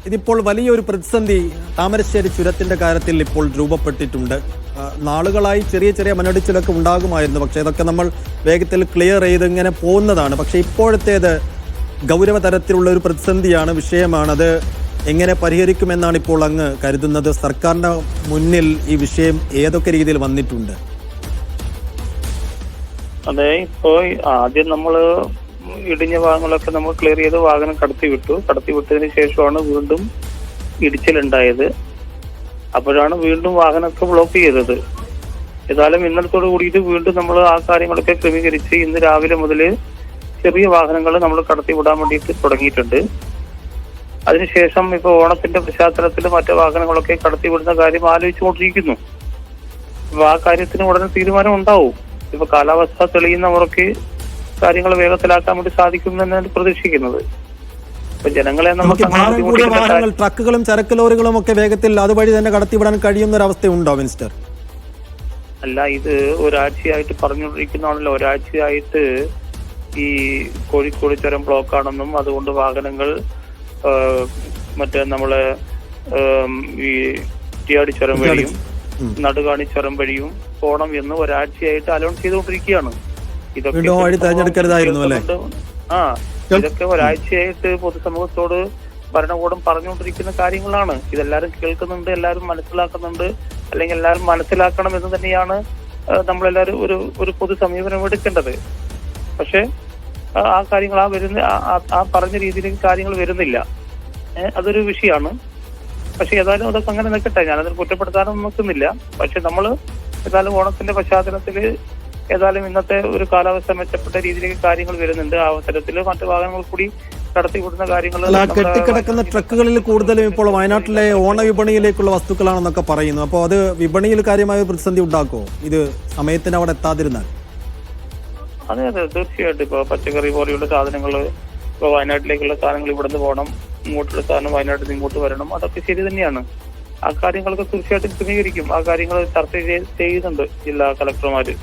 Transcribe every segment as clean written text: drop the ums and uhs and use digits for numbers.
ഇതിപ്പോൾ വലിയൊരു പ്രതിസന്ധി താമരശ്ശേരി ചുരത്തിന്റെ കാര്യത്തിൽ ഇപ്പോൾ രൂപപ്പെട്ടിട്ടുണ്ട്. നാളുകളായി ചെറിയ ചെറിയ മണ്ണിടിച്ചിലൊക്കെ ഉണ്ടാകുമായിരുന്നു, പക്ഷേ ഇതൊക്കെ നമ്മൾ വേഗത്തിൽ ക്ലിയർ ചെയ്ത് ഇങ്ങനെ പോകുന്നതാണ്. പക്ഷേ ഇപ്പോഴത്തേത് ഗൗരവതരത്തിലുള്ള ഒരു പ്രതിസന്ധിയാണ്, വിഷയമാണത്. എങ്ങനെ പരിഹരിക്കുമെന്നാണ് ഇപ്പോൾ അങ്ങ് കരുതുന്നത്? സർക്കാരിന്റെ മുന്നിൽ ഈ വിഷയം ഏതൊക്കെ രീതിയിൽ വന്നിട്ടുണ്ട്? അതെ, ഇപ്പോ ആദ്യം നമ്മള് ഇടിഞ്ഞ ഭാഗങ്ങളൊക്കെ നമ്മൾ ക്ലിയർ ചെയ്ത് വാഹനം കടത്തിവിട്ടതിന് ശേഷമാണ് വീണ്ടും ഇടിച്ചിലുണ്ടായത്. അപ്പോഴാണ് വീണ്ടും വാഹനമൊക്കെ ബ്ലോക്ക് ചെയ്തത്. ഏതായാലും ഇന്നലത്തോട് കൂടിയിട്ട് വീണ്ടും നമ്മൾ ആ കാര്യങ്ങളൊക്കെ ക്രമീകരിച്ച് ഇന്ന് രാവിലെ മുതൽ ചെറിയ വാഹനങ്ങൾ നമ്മൾ കടത്തിവിടാൻ വേണ്ടിയിട്ട് തുടങ്ങിയിട്ടുണ്ട്. അതിനുശേഷം ഇപ്പൊ ഓണത്തിന്റെ പശ്ചാത്തലത്തിൽ മറ്റു വാഹനങ്ങളൊക്കെ കടത്തിവിടുന്ന കാര്യം ആലോചിച്ചുകൊണ്ടിരിക്കുന്നു. അപ്പൊ ആ കാര്യത്തിന് ഉടനെ തീരുമാനം ഉണ്ടാവും. ഇപ്പൊ കാലാവസ്ഥ തെളിയുന്നവർക്ക് കാര്യങ്ങൾ വേഗത്തിലാക്കാൻ വേണ്ടി സാധിക്കുമെന്നാണ് പ്രതീക്ഷിക്കുന്നത്. ഇപ്പൊ ജനങ്ങളെ നമുക്ക് വാഹനങ്ങൾ, ട്രക്കുകളും ചരക്ക് ലോറികളും ഒക്കെ വേഗത്തിൽ അതുവഴി തന്നെ കടത്തിവിടാൻ കഴിയുന്ന ഒരു അവസ്ഥ ഉണ്ടോ മിനിസ്റ്റർ? അല്ല, ഇത് ഒരാഴ്ചയായിട്ട് പറഞ്ഞുകൊണ്ടിരിക്കുന്നതാണല്ലോ. ഒരാഴ്ചയായിട്ട് ഈ കോഴിക്കോട് ചുരം ബ്ലോക്ക് ആണെന്നും അതുകൊണ്ട് വാഹനങ്ങൾ മറ്റേ നമ്മളെ ഈ ടിയാടി ചുരം വഴിയും നടുകാണി ചുരം വഴിയും പോണം എന്ന് ഒരാഴ്ചയായിട്ട് അലോൺസ് ചെയ്തുകൊണ്ടിരിക്കുകയാണ്. ഇതൊക്കെ ഇതൊക്കെ ഒരാഴ്ചയായിട്ട് പൊതുസമൂഹത്തോട് ഭരണകൂടം പറഞ്ഞുകൊണ്ടിരിക്കുന്ന കാര്യങ്ങളാണ്. ഇതെല്ലാരും കേൾക്കുന്നുണ്ട്, എല്ലാവരും മനസ്സിലാക്കുന്നുണ്ട്, അല്ലെങ്കിൽ എല്ലാവരും മനസ്സിലാക്കണം എന്ന് തന്നെയാണ് നമ്മളെല്ലാവരും ഒരു പൊതു സമീപനം എടുക്കേണ്ടത്. പക്ഷെ ആ കാര്യങ്ങൾ ആ പറഞ്ഞ രീതിയിലേക്ക് കാര്യങ്ങൾ വരുന്നില്ല. അതൊരു വിഷയമാണ്. പക്ഷെ ഏതായാലും അതൊക്കെ അങ്ങനെ നിൽക്കട്ടെ, ഞാനതിന് കുറ്റപ്പെടുത്താനൊന്നും നോക്കുന്നില്ല. പക്ഷെ നമ്മൾ ഏതായാലും ഓണത്തിന്റെ പശ്ചാത്തലത്തിൽ ഏതായാലും ഇന്നത്തെ ഒരു കാലാവസ്ഥ മെച്ചപ്പെട്ട രീതിയിലേക്ക് കാര്യങ്ങൾ വരുന്നുണ്ട്. ആ അവസരത്തിൽ മറ്റു വാഹനങ്ങൾ കൂടി കടത്തിവിടുന്ന കാര്യങ്ങൾ കെട്ടിക്കിടക്കുന്ന ട്രക്കുകളിൽ കൂടുതലും ഇപ്പോൾ വയനാട്ടിലെ ഓണവിപണിയിലേക്കുള്ള വസ്തുക്കളാണെന്നൊക്കെ പറയുന്നു. അപ്പോൾ അത് വിപണിയിൽ കാര്യമായ പ്രതിസന്ധി ഉണ്ടാക്കുമോ ഇത് സമയത്തിന് അവിടെ എത്താതിരുന്നാൽ? അതെ, തീർച്ചയായിട്ടും. ഇപ്പൊ പച്ചക്കറി പോലെയുള്ള സാധനങ്ങൾ, ഇപ്പൊ വയനാട്ടിലേക്കുള്ള സാധനങ്ങൾ ഇവിടുന്ന് പോകണം, ഇങ്ങോട്ടുള്ള സാധനം വയനാട്ടിൽ നിന്ന് ഇങ്ങോട്ട് വരണം. അതൊക്കെ ശരി തന്നെയാണ്. ആ കാര്യങ്ങളൊക്കെ തീർച്ചയായിട്ടും ക്രമീകരിക്കും. ആ കാര്യങ്ങൾ ചർച്ച ചെയ്യുന്നുണ്ട് ജില്ലാ കളക്ടർമാര്.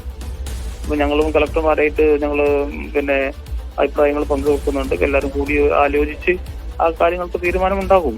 അപ്പൊ ഞങ്ങളും കളക്ടർമാരായിട്ട് ഞങ്ങള് അഭിപ്രായങ്ങൾ പങ്കുവെക്കുന്നുണ്ട്. എല്ലാവരും കൂടി ആലോചിച്ച് ആ കാര്യങ്ങൾക്ക് തീരുമാനമുണ്ടാകും.